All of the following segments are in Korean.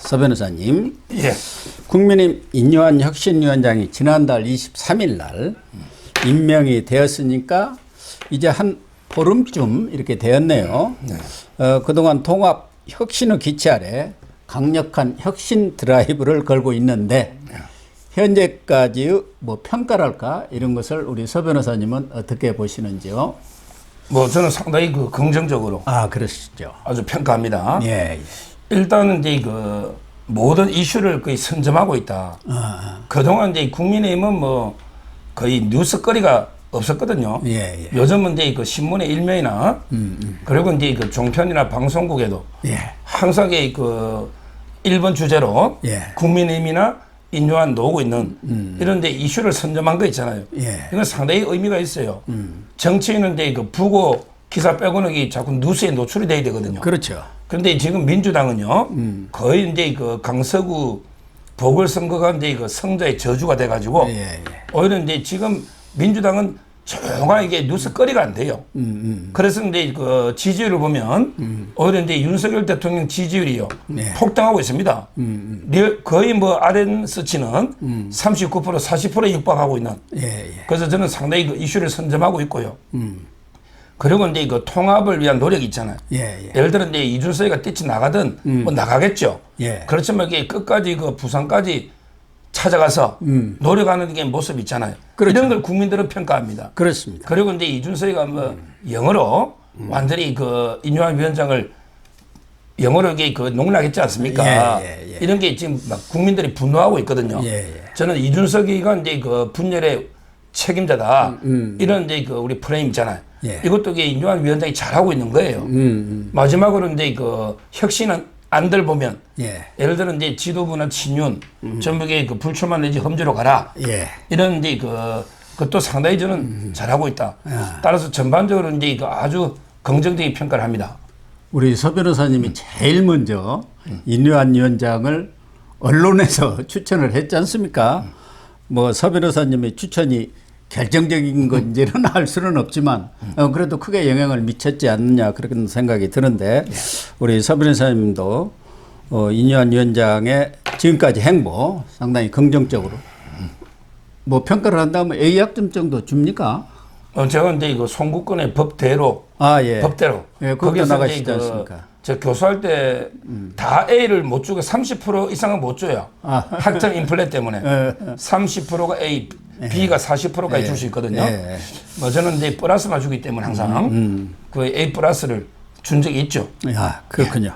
서 변호사님, 예. 국민의힘 인요한 혁신위원장이 지난달 23일 날 임명이 되었으니까 이제 한 보름쯤 이렇게 되었네요. 그동안 통합 혁신의 기치 아래 강력한 혁신 드라이브를 걸고 있는데 현재까지의 뭐 평가랄까 이런 것을 우리 서 변호사님은 어떻게 보시는지요? 뭐 저는 상당히 긍정적으로 그러시죠. 아주 평가합니다. 예. 일단은 이제 모든 이슈를 거의 선점하고 있다. 그동안 이제 국민의힘은 뭐 거의 뉴스거리가 없었거든요. 예. 요즘은 이제 신문의 일면이나 그리고 이제 종편이나 방송국에도 항상 1번 주제로 국민의힘이나 인요한 놓고 있는 이런 데 이슈를 선점한 거 있잖아요. 이건 상당히 의미가 있어요. 정치인은 이제 부고 기사 빼고는 자꾸 뉴스에 노출이 돼야 되거든요. 그렇죠. 그런데 지금 민주당은요, 거의 이제 강서구 보궐선거가 이제 성자의 저주가 돼가지고 오히려 이제 지금 민주당은 조용하게 뉴스거리가 안 돼요. 그래서 이제 지지율을 보면 오히려 이제 윤석열 대통령 지지율이요 폭등하고 있습니다. 거의 뭐 RN 수치는 39% 40%에 육박하고 있는. 그래서 저는 상당히 이슈를 선점하고 있고요. 그리고 이제 통합을 위한 노력이 있잖아요. 예를 들어 이제 이준석이가 뛰쳐나가든 뭐 나가겠죠. 그렇지만 이게 끝까지 부산까지 찾아가서 노력하는 게 모습 있잖아요. 그렇죠. 이런 걸 국민들은 평가합니다. 그렇습니다. 그리고 이제 이준석이가 뭐 영어로 완전히 인요한 위원장을 영어로 이게 농락했지 않습니까? 이런 게 지금 막 국민들이 분노하고 있거든요. 저는 이준석이가 이제 분열의 책임자다. 이런 이제 우리 프레임 있잖아요. 이것도 인요한 위원장이 잘하고 있는 거예요. 마지막으로 이제 혁신은 안들 보면 예를 들어 이제 지도부나 친윤 전북에 불출마 내지 험지로 가라. 이런 이제 그것도 상당히 저는 잘하고 있다. 따라서 전반적으로 이제 아주 긍정적인 평가를 합니다. 우리 서 변호사님이 제일 먼저 인요한 위원장을 언론에서 추천을 했지 않습니까? 뭐 서 변호사님의 추천이 결정적인 건지는 알 수는 없지만 그래도 크게 영향을 미쳤지 않느냐 그런 생각이 드는데 우리 서 변호사님도 인요한 위원장의 지금까지 행보 상당히 긍정적으로 뭐 평가를 한다면 A학점 정도 줍니까? 제가 이제 송구권의 법대로 법대로 거기에 나가시지 않습니까? 저 교수할 때 다 A를 못 주고 30% 이상은 못 줘요. 학점 인플레 때문에 30%가 A, B가 40%까지 줄 수 있거든요. 뭐 저는 이제 플러스만 주기 때문에 항상 그 A 플러스를 준 적이 있죠. 그렇군요.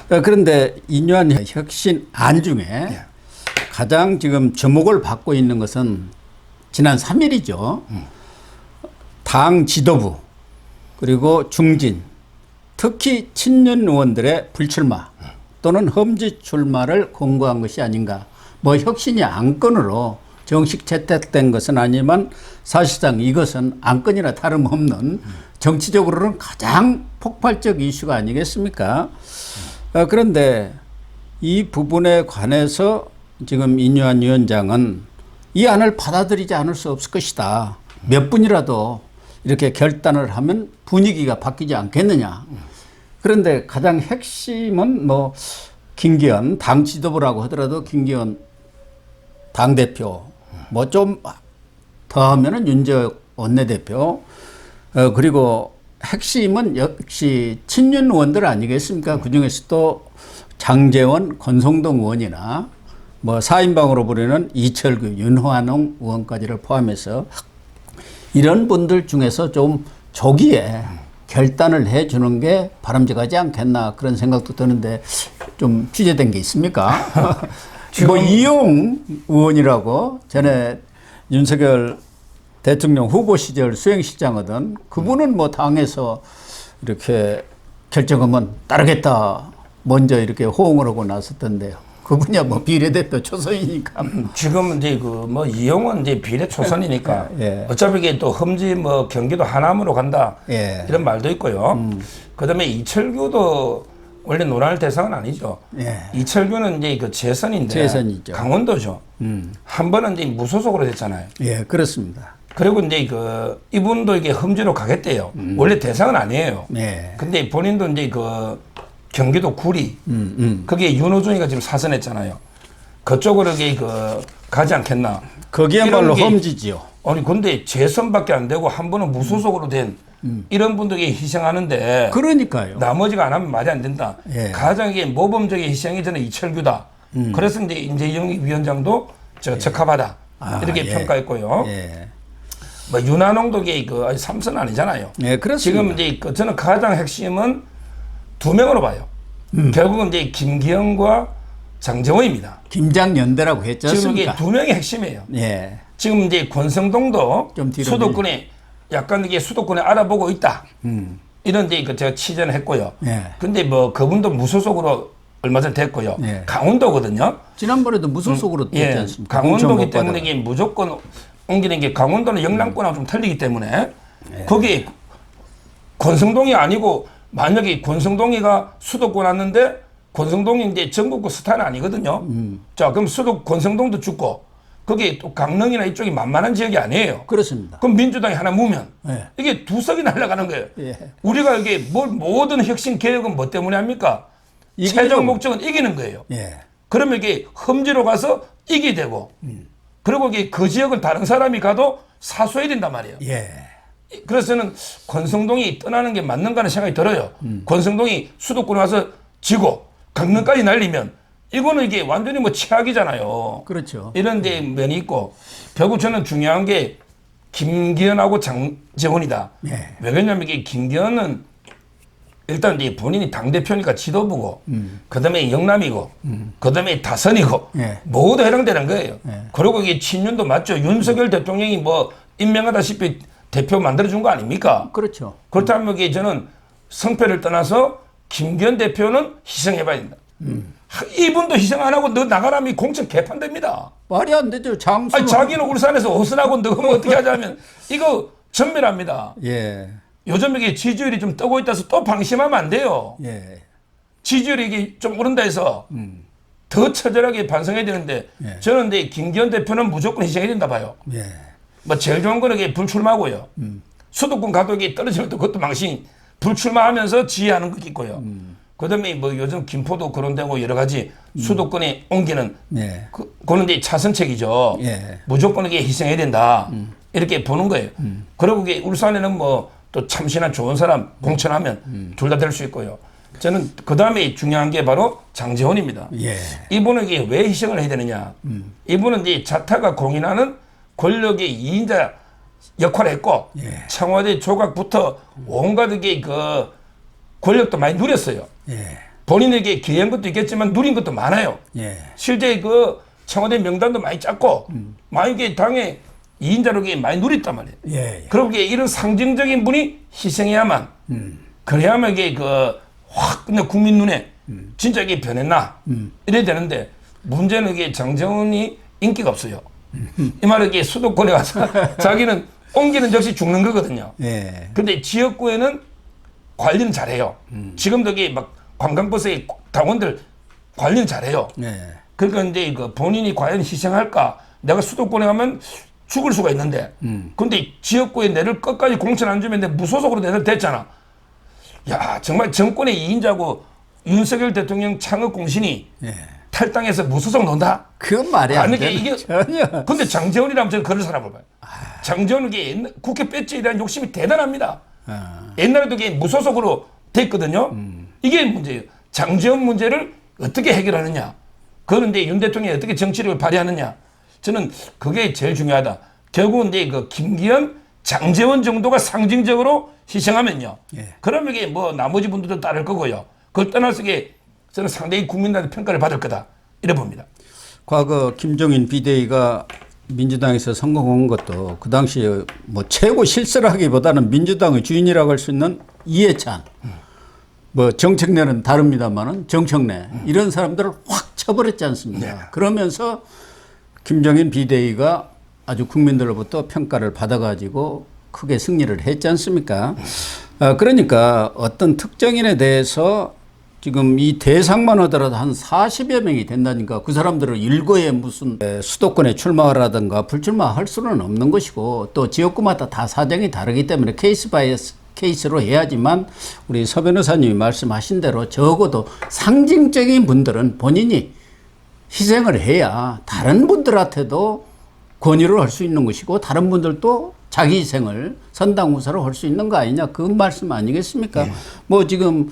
그런데 인요한 혁신 안 중에 가장 지금 주목을 받고 있는 것은 지난 3일이죠. 당 지도부 그리고 중진 특히 친윤 의원들의 불출마 또는 험지 출마를 공고한 것이 아닌가. 뭐 혁신이 안건으로 정식 채택된 것은 아니지만 사실상 이것은 안건이나 다름없는 정치적으로는 가장 폭발적 이슈가 아니겠습니까? 그런데 이 부분에 관해서 지금 인요한 위원장은 이 안을 받아들이지 않을 수 없을 것이다. 몇 분이라도 이렇게 결단을 하면 분위기가 바뀌지 않겠느냐. 그런데 가장 핵심은 뭐 김기현 당 지도부라고 하더라도 김기현 당대표 뭐 좀 더 하면은 윤재욱 원내대표 그리고 핵심은 역시 친윤 의원들 아니겠습니까? 그중에서 또 장제원 권성동 의원이나 뭐 4인방으로 부르는 이철규 윤호환웅 의원까지를 포함해서 이런 분들 중에서 좀 조기에 결단을 해주는 게 바람직하지 않겠나 그런 생각도 드는데 좀 취재된 게 있습니까? 뭐 이용 의원이라고 전에 윤석열 대통령 후보 시절 수행시장하던 그분은 뭐 당에서 이렇게 결정하면 따르겠다 먼저 이렇게 호응을 하고 나섰던데요. 그분이야 뭐 비례대표 초선이니까. 지금 이제 뭐 이용은 이제 비례 초선이니까 어차피 이게 또 험지 뭐 경기도 하남으로 간다 이런 말도 있고요. 그다음에 이철규도 원래 논할 대상은 아니죠. 이철규는 이제 재선인데 재선이죠. 강원도죠. 한 번은 이제 무소속으로 됐잖아요. 그렇습니다. 그리고 이제 이분도 이게 험지로 가겠대요. 원래 대상은 아니에요. 근데 본인도 이제 경기도 구리 거기에 윤호중이가 지금 사선했잖아요. 그쪽으로 이게 가지 않겠나. 거기야말로 험지지요. 아니 근데 재선밖에 안 되고 한 분은 무소속으로 된 이런 분들이 희생하는데 그러니까요. 나머지가 안 하면 말이 안 된다. 예. 가장 이게 모범적인 희생이 저는 이철규다. 그래서 이제 인재영 위원장도 적합하다 이렇게 예. 평가했고요. 예. 뭐 윤한홍도계 그 삼선 아니잖아요. 네, 그렇습니다. 지금 이제 저는 가장 핵심은 두 명으로 봐요. 결국은 이제 김기현과 장정호입니다. 김장연대라고 했지 지금 않습니까? 이게 두 명이 핵심이에요. 예. 지금 이제 권성동도 좀 뒤로 수도권에 약간 이게 수도권에 알아보고 있다. 이런 이제 그 제가 취재를 했고요. 예. 근데 뭐 그분도 무소속으로 얼마 전에 됐고요. 예. 강원도거든요. 지난번에도 무소속으로 됐지 예. 않습니까? 강원도기 때문에 이게 무조건 옮기는 게 강원도는 영남권하고 좀 틀리기 때문에 거기 권성동이 아니고 만약에 권성동이가 수도권 왔는데 권성동이 이제 전국구 스타는 아니거든요. 자, 그럼 권성동도 죽고 거기 또 강릉이나 이쪽이 만만한 지역이 아니에요. 그렇습니다. 그럼 민주당이 하나 무면 예. 이게 두 석이 날아가는 거예요. 예. 우리가 이게 모든 혁신 개혁은 뭐 때문에 합니까? 이기려고. 최종 목적은 이기는 거예요. 예. 그러면 이게 험지로 가서 이기게 되고 그리고 이게 그 지역은 다른 사람이 가도 사수해야 된단 말이에요. 예. 그래서 저는 권성동이 떠나는 게 맞는가 하는 생각이 들어요. 권성동이 수도권 와서 지고 강릉까지 날리면 이거는 이게 완전히 뭐 최악이잖아요. 그렇죠. 이런 데 면이 있고 결국 저는 중요한 게 김기현하고 장재원이다. 예. 왜 그러냐면 이게 김기현은 일단 이제 본인이 당대표니까 지도부고 그다음에 영남이고 그다음에 다선이고 예. 모두 해당되는 거예요. 예. 그리고 이게 친윤도 맞죠. 윤석열 대통령이 뭐 임명하다시피 대표 만들어준 거 아닙니까? 그렇죠. 그렇다면 이게 저는 성패를 떠나서 김기현 대표는 희생해봐야 된다. 이분도 희생 안 하고 너 나가라면 공천 개판됩니다. 말이 안 되죠. 장수. 아니, 자기는 울산에서 오선하고 너 뭐 어떻게 하자면 이거 전멸합니다. 예. 요즘 이게 지지율이 좀 뜨고 있다 해서 또 방심하면 안 돼요. 예. 지지율이 이게 좀 오른다 해서 더 처절하게 반성해야 되는데 예. 저는 근데 김기현 대표는 무조건 희생해야 된다 봐요. 예. 뭐 제일 좋은 거는 이게 불출마고요. 수도권 가독이 떨어지면 또 그것도 망신. 불출마하면서 지휘하는 거 있고요. 그다음에 뭐 요즘 김포도 그런 데고 여러 가지 수도권에 옮기는 예. 그거는 이제 차선책이죠. 예. 무조건 이게 희생해야 된다. 이렇게 보는 거예요. 그리고 이게 울산에는 뭐 또 참신한 좋은 사람 공천하면 둘 다 될 수 있고요. 저는 그 다음에 중요한 게 바로 장재원입니다. 예. 이분은 이게 왜 희생을 해야 되느냐. 이분은 이제 자타가 공인하는 권력의 2인자 역할을 했고 예. 청와대 조각부터 온갖 게 그 권력도 많이 누렸어요. 예. 본인에게 기여한 것도 있겠지만 누린 것도 많아요. 예. 실제 그 청와대 명단도 많이 짰고 만약에 당에 2인자로 많이 누렸단 말이에요. 예. 그리고 이런 상징적인 분이 희생해야만 그래야만 이게 확 그냥 국민 눈에 진짜 이게 변했나 이래야 되는데 문제는 이게 장정훈이 인기가 없어요. 이 말은 이게 수도권에 와서 자기는 옮기는 즉시 죽는 거거든요. 예. 근데 지역구에는 관리는 잘해요. 지금도 이게 막 관광버스의 당원들 관리는 잘해요. 예. 그러니까 이제 본인이 과연 희생할까? 내가 수도권에 가면 죽을 수가 있는데. 근데 지역구에 내를 끝까지 공천 안 주면 내 무소속으로 내를 됐잖아. 야, 정말 정권의 2인자고 윤석열 대통령 창업 공신이 예. 탈당해서 무소속 논다? 그건 말이 안 아니, 돼. 이게 전혀. 근데 장재원이라면 저는 그런 사람을 봐요. 장재원은 이게 국회 배지에 대한 욕심이 대단합니다. 옛날에도 이게 무소속으로 됐거든요. 이게 문제예요. 장재원 문제를 어떻게 해결하느냐. 그런데 윤 대통령이 어떻게 정치력을 발휘하느냐. 저는 그게 제일 중요하다. 결국은 이제 김기현, 장재원 정도가 상징적으로 희생하면요. 예. 그러면 이게 뭐 나머지 분들도 따를 거고요. 그걸 떠나서 이게 저는 상당히 국민들한테 평가를 받을 거다. 이래 봅니다. 과거 김종인 비대위가 민주당에서 성공한 것도 그 당시에 뭐 최고 실세라기보다는 민주당의 주인이라고 할 수 있는 이해찬, 뭐 정책내는 다릅니다만은 정청래 이런 사람들을 확 쳐버렸지 않습니까? 네. 그러면서 김종인 비대위가 아주 국민들로부터 평가를 받아가지고 크게 승리를 했지 않습니까? 그러니까 어떤 특정인에 대해서 지금 이 대상만 하더라도 한 40여 명이 된다니까 그 사람들을 일거에 무슨 수도권에 출마하라든가 불출마할 수는 없는 것이고 또 지역구마다 다 사정이 다르기 때문에 케이스 바이 케이스로 해야지만 우리 서 변호사님이 말씀하신 대로 적어도 상징적인 분들은 본인이 희생을 해야 다른 분들한테도 권유를 할 수 있는 것이고 다른 분들도 자기 희생을 선당후사로 할 수 있는 거 아니냐 그 말씀 아니겠습니까? 뭐 지금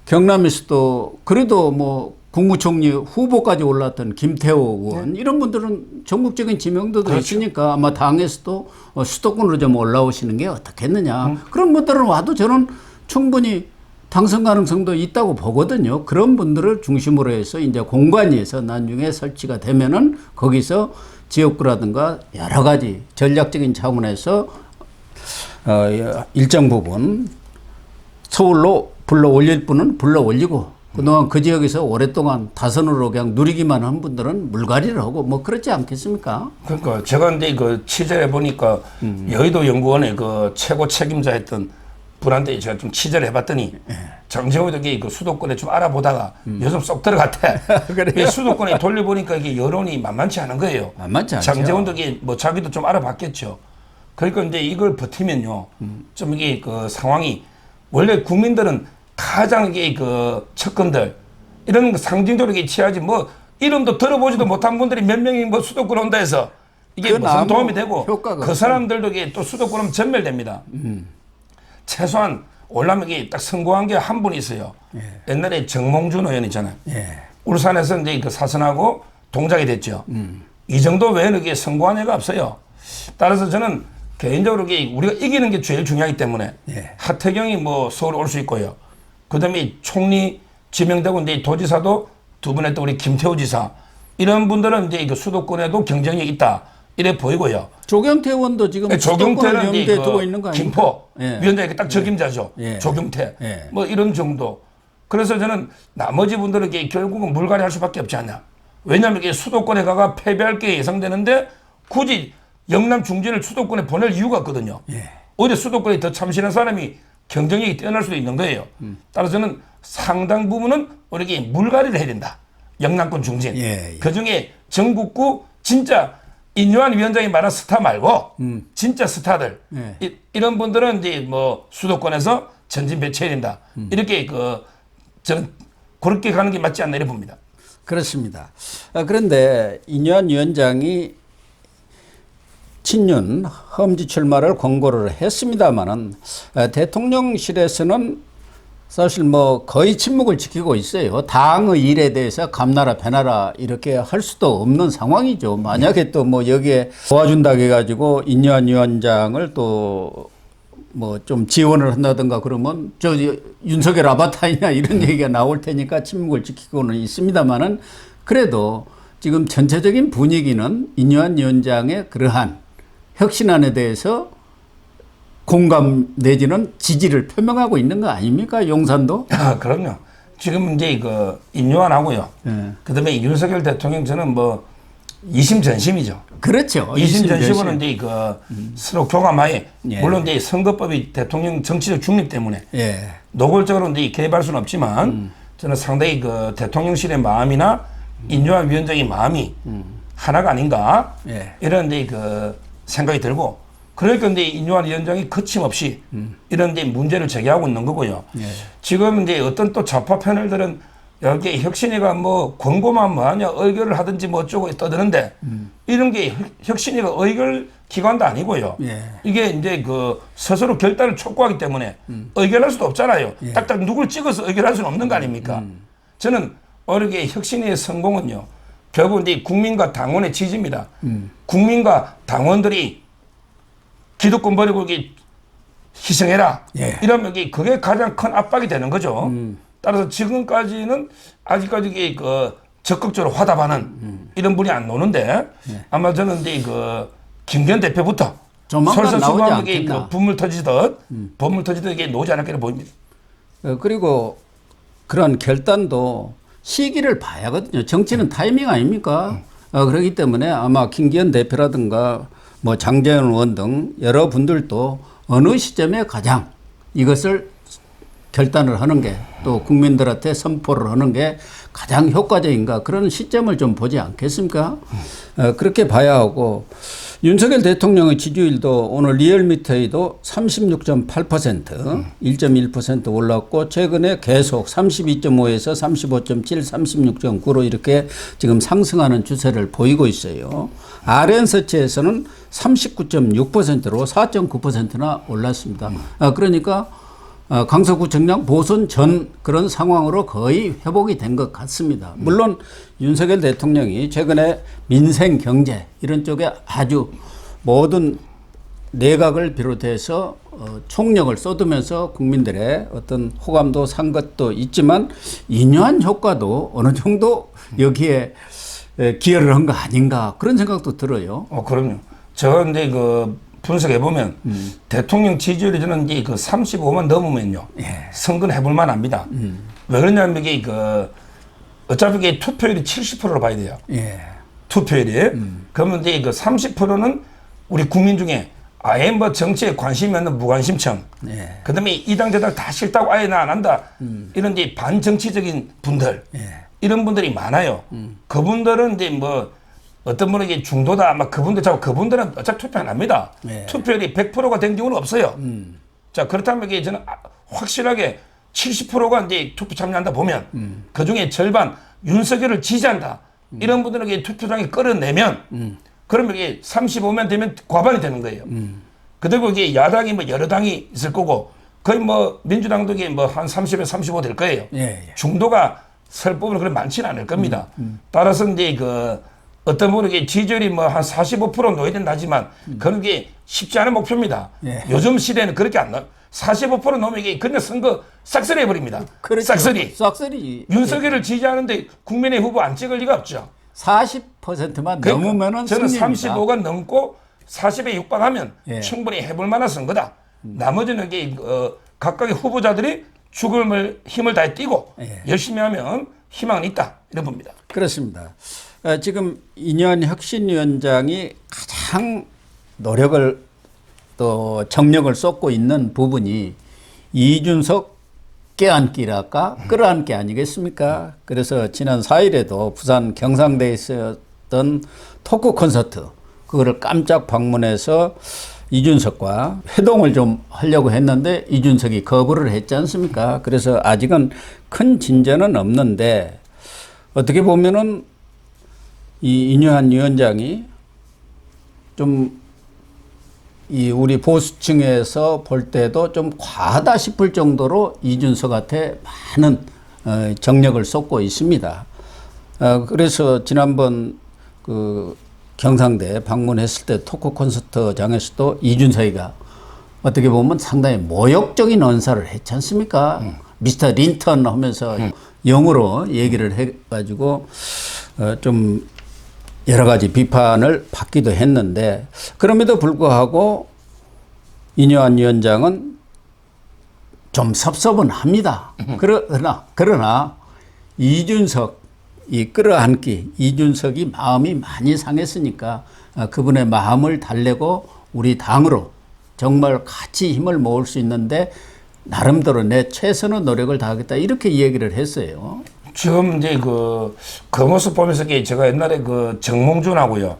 경남에서도 그래도 뭐 국무총리 후보까지 올랐던 김태호 의원 이런 분들은 전국적인 지명도도 있으니까 아마 당에서도 수도권으로 좀 올라오시는 게 어떻겠느냐. 그런 분들은 와도 저는 충분히 당선 가능성도 있다고 보거든요. 그런 분들을 중심으로 해서 이제 공관위에서 나중에 설치가 되면은 거기서 지역구라든가 여러 가지 전략적인 차원에서 일정 부분 서울로 불러 올릴 분은 불러 올리고 그동안 그 지역에서 오랫동안 다선으로 그냥 누리기만 한 분들은 물갈이를 하고 뭐 그렇지 않겠습니까? 그러니까 제가 근데 그 취재해 보니까 여의도 연구원의 그 최고 책임자였던 분한테 제가 좀 취재를 해봤더니 장재호 덕이 그 수도권에 좀 알아보다가 요즘 쏙 들어갔대. 이 수도권에 돌려보니까 이게 여론이 만만치 않은 거예요. 만만치 않죠. 장재원 덕이 뭐 자기도 좀 알아봤겠죠. 그러니까 이제 이걸 버티면요, 좀 이게 그 상황이 원래 국민들은 가장 이게 그 측근들 이런 상징적으로 취하지 뭐 이름도 들어보지도 못한 분들이 몇 명이 뭐 수도권 온다 해서 이게 무슨 도움이 되고 그 사람들도 이게 또 수도권 오면 전멸됩니다. 최소한 올라면 이게 딱 성공한 게 한 분 있어요. 옛날에 정몽준 의원 있잖아요. 울산에서 이제 그 사선하고 동작이 됐죠. 이 정도 외에는 이게 성공한 애가 없어요. 따라서 저는 개인적으로 우리가 이기는 게 제일 중요하기 때문에 하태경이 뭐 서울 올 수 있고요. 그다음에 총리 지명되고 이제 도지사도 두 분 했던 우리 김태우 지사 이런 분들은 이제 그 수도권에도 경쟁력이 있다 이래 보이고요. 조경태 의원도 지금 조경태는 염두에 두고 있는 거 아닙니까? 김포 위원장이 딱 적임자죠. 조경태 뭐 이런 정도. 그래서 저는 나머지 분들에게 결국은 물갈이 할 수밖에 없지 않냐. 왜냐하면 이게 수도권에 가가 패배할 게 예상되는데 굳이 영남 중진을 수도권에 보낼 이유가 없거든요. 오히려 수도권에 더 참신한 사람이 경쟁력이 뛰어날 수도 있는 거예요. 따라서 저는 상당 부분은 우리에게 물갈이를 해야 된다. 영남권 중진. 그중에 전국구 진짜 인요한 위원장이 말한 스타 말고 진짜 스타들 이런 분들은 이제 뭐 수도권에서 전진 배치해야 된다. 이렇게 저는 그렇게 가는 게 맞지 않나 이래 봅니다. 그렇습니다. 그런데 인요한 위원장이 친윤 험지 출마를 권고를 했습니다마는 대통령실에서는 사실 뭐 거의 침묵을 지키고 있어요. 당의 일에 대해서 감나라 배나라 이렇게 할 수도 없는 상황이죠. 만약에 또 뭐 여기에 도와준다고 해가지고 인요한 위원장을 또 뭐 좀 지원을 한다든가 그러면 저 윤석열 아바타이냐 이런 얘기가 나올 테니까 침묵을 지키고는 있습니다만은 그래도 지금 전체적인 분위기는 인요한 위원장의 그러한 혁신안에 대해서 공감 내지는 지지를 표명하고 있는 거 아닙니까? 용산도? 그럼요. 지금 이제 인요한하고요. 그다음에 윤석열 대통령 저는 뭐 이심전심이죠. 그렇죠. 이심전심으로 이제 서로 교감하에 물론 이제 선거법이 대통령 정치적 중립 때문에 노골적으로 이제 개입할 수는 없지만 저는 상당히 대통령실의 마음이나 인요한 위원장의 마음이 하나가 아닌가 이런 이제 생각이 들고. 그러니까 이제 인요한 위원장이 거침없이 이런 이제 문제를 제기하고 있는 거고요. 지금 이제 어떤 또 좌파 패널들은 여기 혁신위가 뭐 권고만 뭐하냐 의결을 하든지 뭐 어쩌고 떠드는데 이런 게 혁신위가 의결 기관도 아니고요. 이게 이제 스스로 결단을 촉구하기 때문에 의결할 수도 없잖아요. 딱딱 누굴 찍어서 의결할 수는 없는 거 아닙니까? 저는 어렵게 혁신위의 성공은요. 결국 이제 국민과 당원의 지지입니다. 국민과 당원들이 기득권 버리고 희생해라. 이러면 그게 가장 큰 압박이 되는 거죠. 따라서 지금까지는 아직까지 적극적으로 화답하는 이런 분이 안 노는데 아마 저는 이제 김기현 대표부터 설설수범하게 분물 터지듯 이게 나오지 않을까 보입니다. 그리고 그런 결단도 시기를 봐야 하거든요. 정치는 타이밍 아닙니까? 그렇기 때문에 아마 김기현 대표라든가 뭐 장제원 의원 등 여러 분들도 어느 시점에 가장 이것을 결단을 하는 게 또 국민들한테 선포를 하는 게 가장 효과적인가 그런 시점을 좀 보지 않겠습니까? 그렇게 봐야 하고 윤석열 대통령의 지지율도 오늘 리얼미터에도 36.8% 1.1% 올랐고 최근에 계속 32.5에서 35.7, 36.9로 이렇게 지금 상승하는 추세를 보이고 있어요. RN서치에서는 39.6%로 4.9%나 올랐습니다. 그러니까 강서구청장 보선 전 그런 상황으로 거의 회복이 된 것 같습니다. 물론 윤석열 대통령이 최근에 민생 경제 이런 쪽에 아주 모든 내각을 비롯해서 총력을 쏟으면서 국민들의 어떤 호감도 산 것도 있지만 인유한 효과도 어느 정도 여기에 기여를 한 거 아닌가 그런 생각도 들어요. 그럼요. 저 근데 그 분석해 보면 대통령 지지율이 저는 이제 그 35만 넘으면요. 선거는 해볼 만합니다. 왜 그러냐면 이게 그 어차피 이게 투표율이 70%로 봐야 돼요. 투표율이. 그러면 이제 그 30%는 우리 국민 중에 아예 뭐 정치에 관심이 없는 무관심층. 그다음에 이 당 저 당 다 싫다고 아예 나 안 한다. 이런 이제 반정치적인 분들. 이런 분들이 많아요. 그분들은 이제 뭐 어떤 분은 이게 중도다, 막 그분들은 어차피 투표 안 합니다. 투표율이 100%가 된 경우는 없어요. 자, 그렇다면 이게 저는 확실하게 70%가 이제 투표 참여한다 보면 그 중에 절반 윤석열을 지지한다. 이런 분들에게 투표장에 끌어내면 그러면 이게 35면 되면 과반이 되는 거예요. 그리고 이게 야당이 뭐 여러 당이 있을 거고 거의 뭐 민주당도 이게 뭐 한 30에 35 될 거예요. 중도가 설법은 그렇게 많지는 않을 겁니다. 따라서 이제 그 어떤 분은 이게 지지율이 뭐 한 45% 놓여야 된다지만 그런 게 쉽지 않은 목표입니다. 요즘 시대는 그렇게 안 나. 45% 놓으면 이게 그냥 선거 싹쓸이 해버립니다. 그렇죠. 싹쓸이. 윤석열을 지지하는데 국민의 후보 안 찍을 리가 없죠. 40%만 넘으면은 저는 승리입니다. 35가 넘고 40에 육박하면 충분히 해볼 만한 선거다. 나머지는 이게 각각의 후보자들이 죽음을 힘을 다해 뛰고 열심히 하면 희망은 있다 이런 겁니다. 그렇습니다. 지금 인현 혁신위원장이 가장 노력을 또 정력을 쏟고 있는 부분이 이준석 껴안기랄까 끌어안기 아니겠습니까? 그래서 지난 4일에도 부산 경상대에 있었던 토크 콘서트 그거를 깜짝 방문해서 이준석과 회동을 좀 하려고 했는데 이준석이 거부를 했지 않습니까? 그래서 아직은 큰 진전은 없는데 어떻게 보면은 이 인유한 위원장이 좀 이 우리 보수층에서 볼 때도 좀 과하다 싶을 정도로 이준석한테 많은 정력을 쏟고 있습니다. 그래서 지난번 그 경상대 방문했을 때 토크 콘서트장에서도 이준석이가 어떻게 보면 상당히 모욕적인 언사를 했지 않습니까? 미스터 린턴 하면서 영어로 얘기를 해가지고 좀 여러 가지 비판을 받기도 했는데 그럼에도 불구하고 인유한 위원장은 좀 섭섭은 합니다. 그러나 이준석 이 끌어안기 이준석이 마음이 많이 상했으니까 그분의 마음을 달래고 우리 당으로 정말 같이 힘을 모을 수 있는데 나름대로 내 최선의 노력을 다하겠다 이렇게 얘기를 했어요. 지금 이제 그 모습 보면서 제가 옛날에 그 정몽준하고요.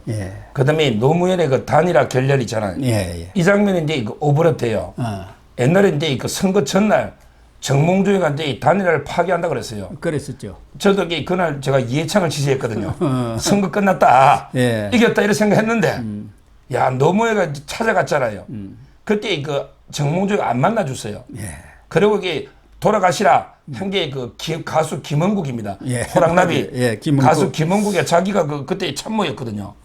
그다음에 노무현의 그 단일화 결렬 있잖아요. 이 장면이 이제 그 오버랩돼요. 옛날에 이제 그 선거 전날 정몽준이가 이제 단일화를 파기한다 그랬어요. 그랬었죠. 저도 그날 제가 이해창을 지지했거든요. 선거 끝났다. 이겼다 이렇게 생각했는데 야 노무현가 찾아갔잖아요. 그때 그 정몽준이가 안 만나줬어요. 그리고 이게 돌아가시라 한 게 그 가수 김원국입니다. 호랑나비 가수 김원국이 자기가 그때 참모였거든요.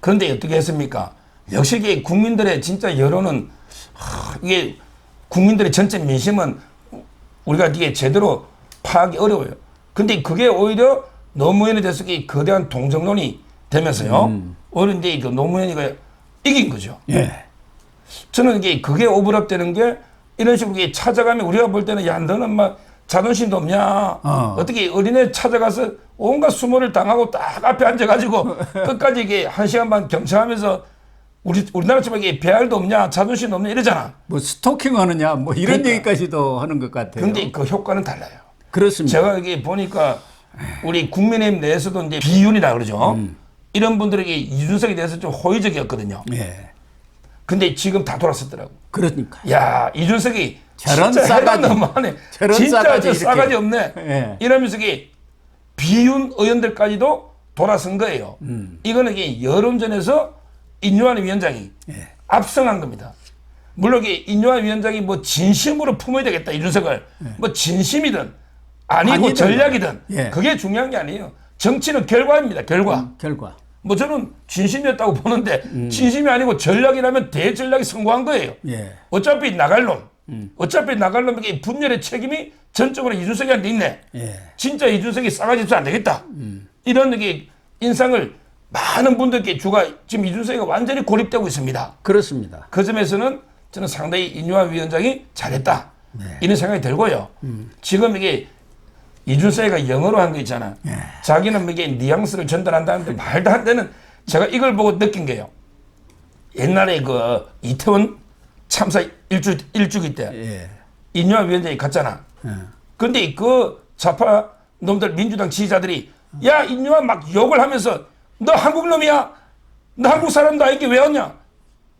그런데 어떻게 했습니까? 역시 이게 국민들의 진짜 여론은 이게 국민들의 전체 민심은 우리가 이게 제대로 파악이 어려워요. 근데 그게 오히려 노무현에 대해서 거대한 동정론이 되면서요. 오히려 이제 그 노무현이가 이긴 거죠. 저는 그게 오버랩되는 게 이런 식으로 찾아가면 우리가 볼 때는 야 너는 막 자존심도 없냐 어떻게 어린애 찾아가서 온갖 수모를 당하고 딱 앞에 앉아가지고 끝까지 이게 1시간 반 경청하면서 우리나라처럼 이게 배알도 없냐 자존심도 없냐 이러잖아. 뭐 스토킹 하느냐 뭐 이런 그러니까. 얘기까지도 하는 것 같아요. 근데 그 효과는 달라요. 그렇습니다. 제가 여기 보니까 우리 국민의힘 내에서도 이제 비윤이라 그러죠. 이런 분들에게 이준석에 대해서 좀 호의적이었거든요. 예. 근데 지금 다 돌아섰더라고. 그러니까. 야, 이준석이 저런 진짜 싸가지. 해가 너무하네. 저런 진짜 싸가지 저 이렇게. 싸가지 없네. 예. 이러면서 이게 비윤 의원들까지도 돌아선 거예요. 이거는 이게 여론전에서 인요한 위원장이 예. 압승한 겁니다. 물론 이게 인요한 위원장이 뭐 진심으로 품어야 되겠다 이준석을 뭐 진심이든 아니고 아니든 전략이든 예. 그게 중요한 게 아니에요. 정치는 결과입니다. 결과. 결과. 뭐 저는 진심이었다고 보는데 진심이 아니고 전략이라면 대전략이 성공한 거예요. 예. 어차피 나갈 놈. 어차피 나갈 놈에게 분열의 책임이 전적으로 이준석이한테 있네. 예. 진짜 이준석이 싸가지 없어 안 되겠다. 이런 게 인상을 많은 분들께 주가 지금 이준석이가 완전히 고립되고 있습니다. 그렇습니다. 그 점에서는 저는 상당히 인요한 위원장이 잘했다. 이런 생각이 들고요. 지금 이게 이준석이가 영어로 한 거 있잖아. 자기는 이게 뉘앙스를 전달한다는데 말도 안 되는 제가 이걸 보고 느낀 게요. 옛날에 그 이태원 참사 일주기 때 예. 인요한 위원장이 갔잖아. 예. 근데 그 좌파 놈들 민주당 지지자들이 야 인요한 막 욕을 하면서 너 한국 놈이야? 너 한국 사람도 아니게 왜 왔냐?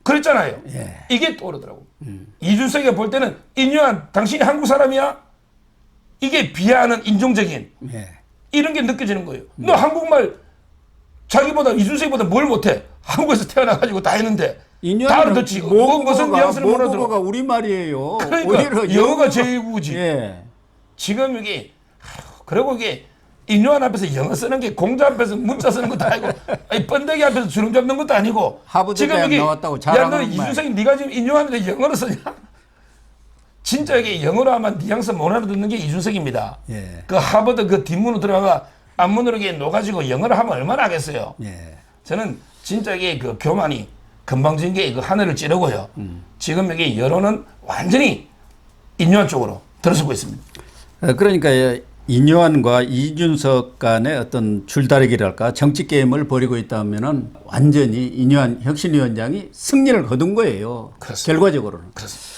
그랬잖아요. 예. 이게 떠오르더라고. 이준석이가 볼 때는 인요한 당신이 한국 사람이야? 이게 비하하는 인종적인 예. 이런 게 느껴지는 거예요. 너 한국말 자기보다 이준석이보다 뭘 못해? 한국에서 태어나가지고 다 했는데 다 알아듣지. 무슨 뉘앙스를 몰아들어. 모국어가 우리 말이에요. 그러니까 오히려 영어가 제2국어지. 예. 지금 이게 그리고 이게 인요한 앞에서 영어 쓰는 게 공자 앞에서 문자 쓰는 것도 아니고 아니 번데기 앞에서 주름 잡는 것도 아니고 하버드 지금 대학 이게 나왔다고 야 자랑하는 너 말. 이준석이 네가 지금 인요한데 영어로 쓰냐? 진짜 이게 영어로 하면 뉘앙스 못 알아듣는 게 이준석입니다. 예. 그 하버드 그 뒷문으로 들어가 앞문으로 이게 녹아지고 영어를 하면 얼마나 하겠어요. 예. 저는 진짜 이게 그 교만이 금방진 게 그 하늘을 찌르고요. 지금 이게 여론은 완전히 인요한 쪽으로 들어서고 있습니다. 그러니까 인요한과 이준석 간의 어떤 줄다리기랄까 정치 게임을 벌이고 있다면은 완전히 인요한 혁신위원장이 승리를 거둔 거예요. 그렇습니다. 결과적으로는. 그렇습니다.